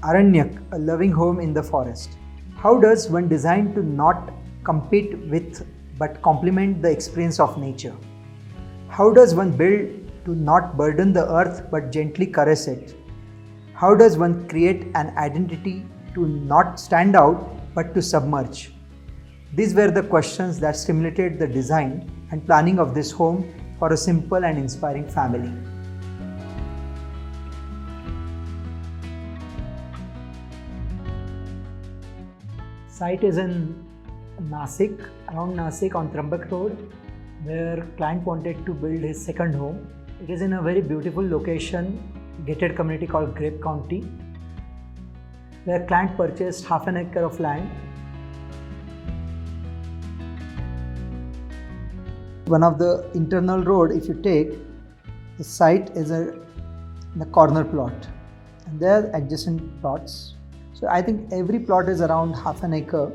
Aranyak, a loving home in the forest. How does one design to not compete with but complement the experience of nature? How does one build to not burden the earth but gently caress it? How does one create an identity to not stand out but to submerge? These were the questions that stimulated the design and planning of this home for a simple and inspiring family. Site is in Nasik, around Nasik on Trambak Road, where client wanted to build his second home. It is in a very beautiful location, gated community called Grape County, where client purchased half an acre of land. One of the internal road, if you take, the site is the corner plot, and there are adjacent plots. So I think every plot is around half an acre.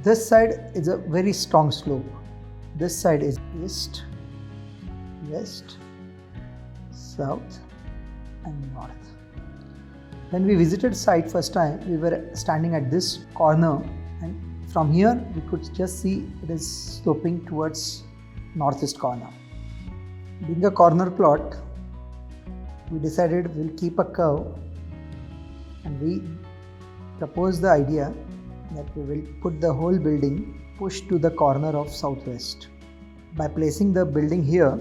This side is a very strong slope. This side is east, west, south and north. When we visited site first time, we were standing at this corner, and from here we could just see it is sloping towards northeast corner. Being a corner plot, we decided we'll keep a curve, and we proposed the idea that we will put the whole building pushed to the corner of southwest. By placing the building here,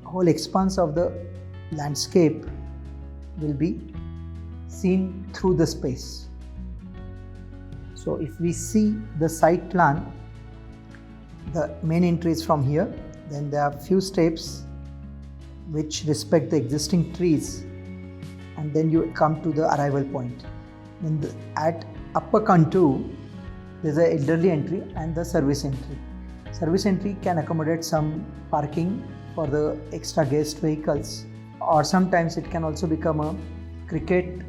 whole expanse of the landscape will be seen through the space. So if we see the site plan, the main entry is from here, then there are few steps which respect the existing trees, and then you come to the arrival point. Then at upper contour, there is an elderly entry and the service entry. Service entry can accommodate some parking for the extra guest vehicles, or sometimes it can also become a cricket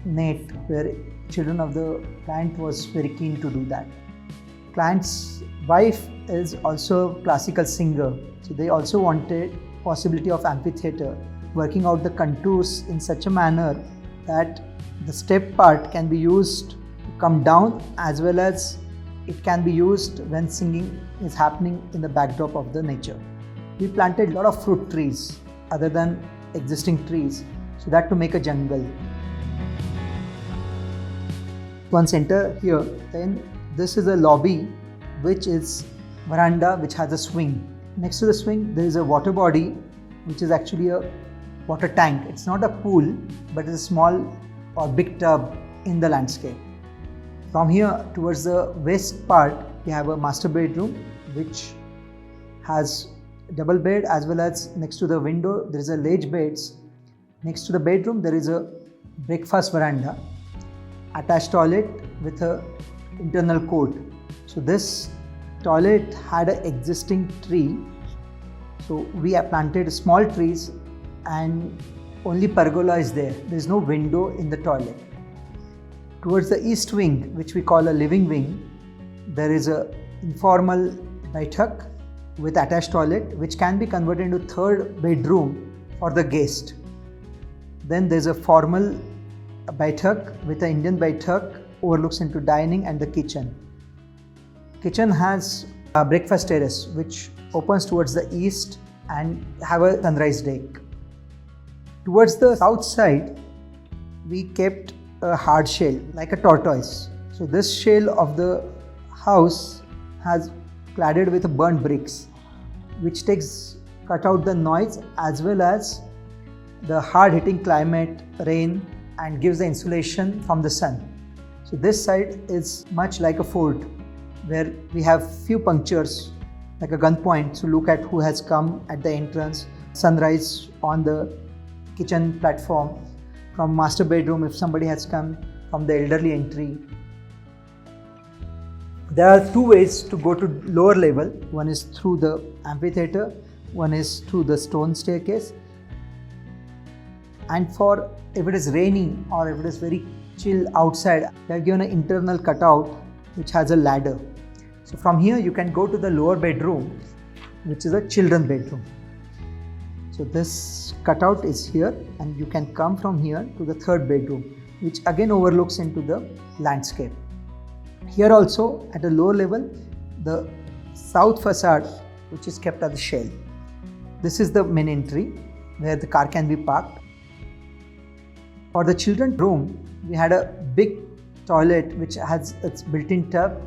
net where children of the client was very keen to do that. Client's wife is also a classical singer, so they also wanted possibility of amphitheater, working out the contours in such a manner that the step part can be used to come down, as well as it can be used when singing is happening in the backdrop of the nature. We planted a lot of fruit trees other than existing trees, so that to make a jungle. Once enter here, then this is a lobby which is veranda which has a swing. Next to the swing there is a water body which is actually a water tank. It's not a pool, but it's a small or big tub in the landscape. From here towards the west part, we have a master bedroom which has double bed, as well as next to the window there is a ledge beds. Next to the bedroom there is a breakfast veranda, attached toilet with a internal court. So this toilet had an existing tree, so we have planted small trees, and only pergola is there. There is no window in the toilet. Towards the east wing, which we call a living wing, there is a informal baitak with attached toilet, which can be converted into third bedroom for the guest. Then there is a formal baitak with an Indian baitak, overlooks into dining and the kitchen. Kitchen has a breakfast terrace which opens towards the east and have a sunrise deck. Towards the south side, we kept a hard shell like a tortoise. So this shell of the house has cladded with burnt bricks, which cut out the noise as well as the hard hitting climate, rain, and gives the insulation from the sun. So this side is much like a fort, where we have few punctures like a gunpoint to look at who has come at the entrance, sunrise on the kitchen platform, from master bedroom if somebody has come, from the elderly entry. There are two ways to go to lower level. One is through the amphitheater, one is through the stone staircase. And for if it is raining or if it is very chill outside, they have given an internal cutout which has a ladder. So from here you can go to the lower bedroom, which is a children bedroom. So this cutout is here, and you can come from here to the third bedroom. which again overlooks into the landscape. Here also at a lower level, the south facade, which is kept as a shell. This is the main entry where the car can be parked. For the children's room, we had a big toilet which has its built-in tub,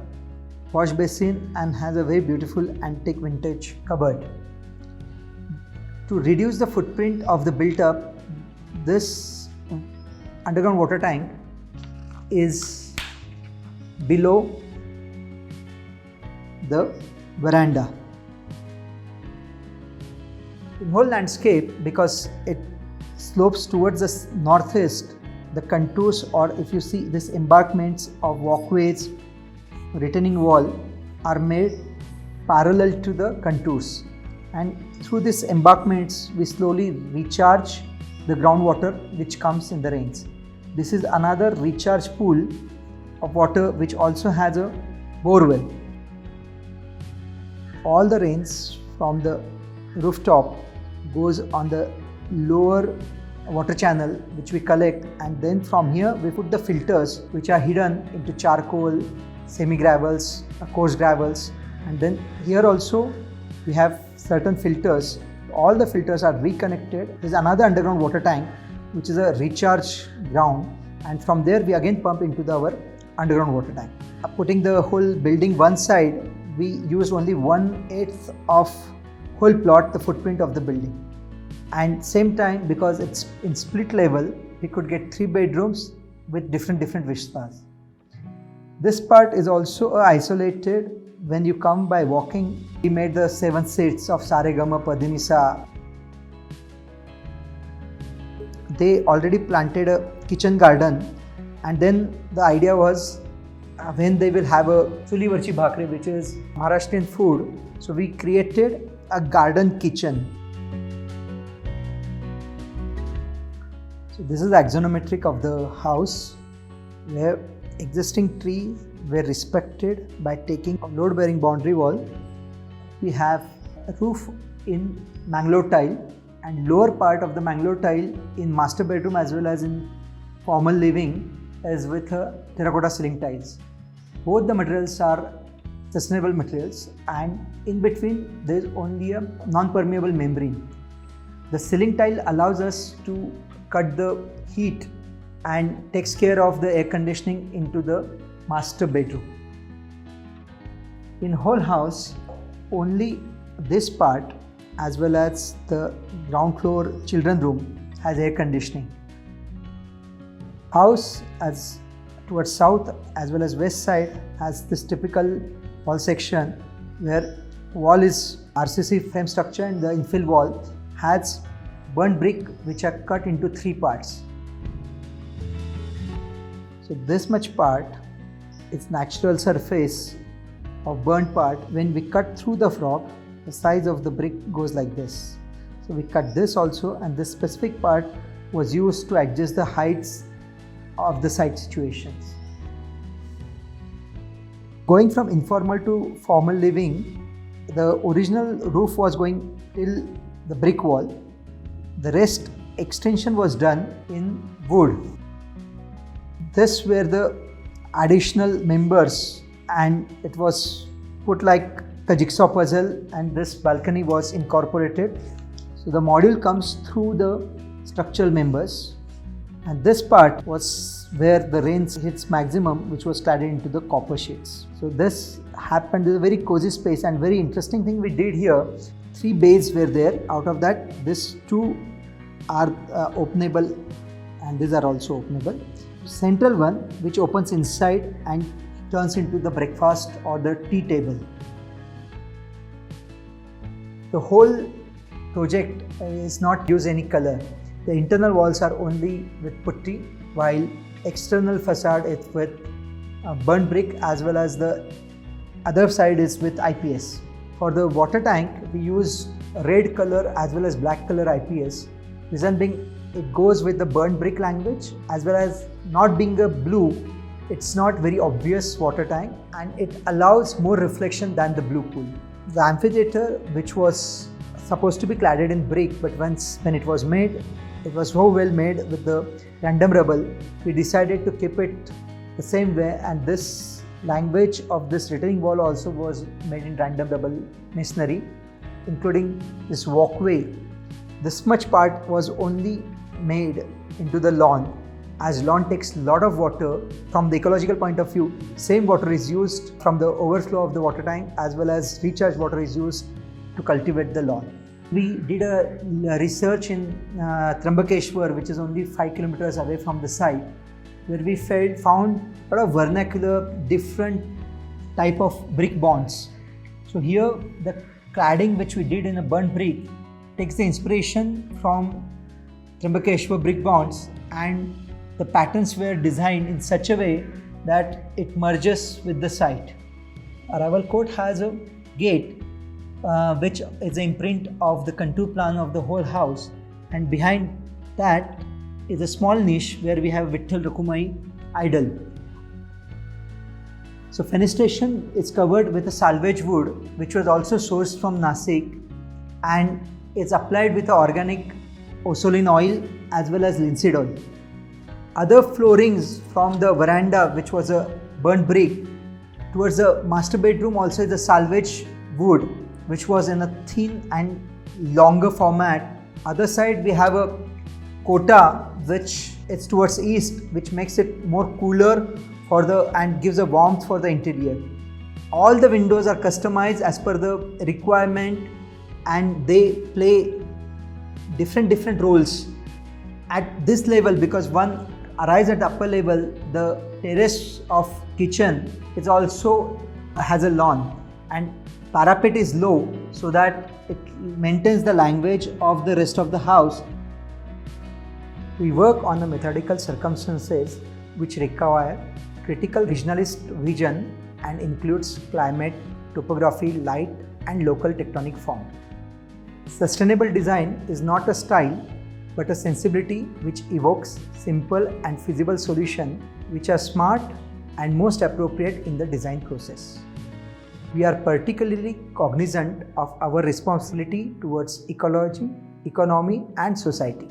wash basin, and has a very beautiful antique vintage cupboard. To reduce the footprint of the built-up, this underground water tank is below the veranda. In whole landscape, because it slopes towards the northeast, the contours, or if you see this embankments of walkways, retaining wall are made parallel to the contours, and through these embankments we slowly recharge the groundwater which comes in the rains. This is another recharge pool of water which also has a bore well. All the rains from the rooftop goes on the lower water channel which we collect, and then from here we put the filters which are hidden into charcoal, semi-gravels, coarse gravels, and then here also we have certain filters. All the filters are reconnected. There is another underground water tank which is a recharge ground, and from there we again pump into our underground water tank. Putting the whole building one side, we used only 1/8 of whole plot, the footprint of the building. And same time, because it's in split level, we could get 3 bedrooms with different vistas. This part is also isolated. When you come by walking, we made the 7 seats of Saregama Padinisa. They already planted a kitchen garden, and then the idea was when they will have a chuli varchi bhakre, which is Maharashtrian food, so we created a garden kitchen. So this is the axonometric of the house, where existing trees were respected by taking a load-bearing boundary wall. We have a roof in Mangalore tile, and lower part of the Mangalore tile in master bedroom as well as in formal living is with terracotta ceiling tiles. Both the materials are sustainable materials, and in between there is only a non-permeable membrane. The ceiling tile allows us to cut the heat and takes care of the air conditioning into the master bedroom. In whole house, only this part as well as the ground floor children room has air conditioning. House as towards south as well as west side has this typical wall section where wall is RCC frame structure, and the infill wall has burnt brick which are cut into 3 parts. So this much part is natural surface of burnt part. When we cut through the rock, the size of the brick goes like this. So we cut this also, and this specific part was used to adjust the heights of the site situations. Going from informal to formal living, the original roof was going till the brick wall. The rest extension was done in wood. This were the additional members, and it was put like a jigsaw puzzle, and this balcony was incorporated. So the module comes through the structural members, and this part was where the rains hits maximum, which was cladded into the copper sheets. So this happened. It's a very cozy space, and very interesting thing we did here, 3 bays were there. Out of that, these 2 are openable, and these are also openable. Central one which opens inside and turns into the breakfast or the tea table. The whole project is not use any color. The internal walls are only with putty, while external facade is with burnt brick, as well as the other side is with IPS. For the water tank, we use red color as well as black color IPS. Reason being, it goes with the burnt brick language, as well as not being a blue, it's not very obvious water tank, and it allows more reflection than the blue pool. The amphitheater, which was supposed to be cladded in brick, but when it was made, it was so well made with the random rubble, we decided to keep it the same way, and this language of this retaining wall also was made in random rubble masonry, including this walkway. This much part was only made into the lawn, as lawn takes a lot of water. From the ecological point of view, same water is used from the overflow of the water tank, as well as recharge water is used to cultivate the lawn. We did a research in Trambakeshwar, which is only 5 kilometers away from the site, where we found a lot of vernacular, different type of brick bonds. So here the cladding which we did in a burnt brick takes the inspiration from Trambakeshwar brick bonds, and the patterns were designed in such a way that it merges with the site. Arrival Court has a gate which is an imprint of the contour plan of the whole house, and behind that is a small niche where we have Vitthal Rakhumai idol. So fenestration is covered with a salvage wood which was also sourced from Nasik, and it's applied with organic Osolin oil as well as linseed oil. Other floorings from the veranda, which was a burnt brick, towards the master bedroom also is a salvage wood which was in a thin and longer format. Other side we have a kota which is towards east, which makes it more cooler and gives a warmth for the interior. All the windows are customized as per the requirement, and they play different roles at this level, because one arrives at upper level, the terrace of kitchen is also has a lawn, and parapet is low so that it maintains the language of the rest of the house. We work on the methodical circumstances which require critical regionalist vision and includes climate, topography, light and local tectonic form. Sustainable design is not a style but a sensibility which evokes simple and feasible solutions which are smart and most appropriate in the design process. We are particularly cognizant of our responsibility towards ecology, economy and society.